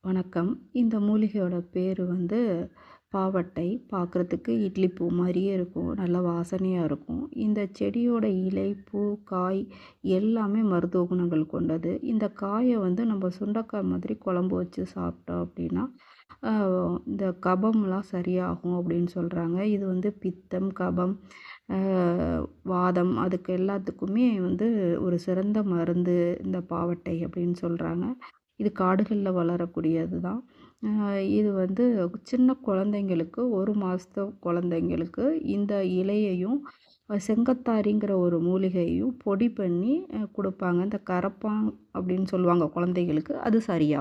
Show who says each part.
Speaker 1: வணக்கம். இந்த மூலிகையோட பேரு வந்து பாவட்டை. பார்க்குறதுக்கு இட்லி பூ மாரியே இருக்கும். நல்ல வாசனையா இருக்கும். இந்த செடியோட இலை, பூ, காய் எல்லாமே மருத்துவ குணங்கள் கொண்டது. இந்த காய வந்து நம்ம சுண்டைக்காய் மாதிரி குழம்பு வச்சு சாப்பிட்டோம் அப்படின்னா, அ இந்த கபம்லாம் சரியாகும் அப்படின்னு சொல்றாங்க. இது வந்து பித்தம், கபம், அ வாதம் அதுக்கு எல்லாத்துக்குமே வந்து ஒரு சிறந்த மருந்து இந்த பாவட்டை அப்படின்னு சொல்றாங்க. இது காடுகள்ல வளரக்கூடியது தான். இது வந்து சின்ன குழந்தைங்களுக்கு 1 மாசத்து குழந்தைங்களுக்கு இந்த இலையையும், செங்கத்தாரிங்கிற ஒரு மூலிகையையும் பொடி பண்ணி குடுப்பாங்க. இந்த கரப்பான் அப்படின்னு சொல்லுவாங்க குழந்தைகளுக்கு. அது சரியாகும்.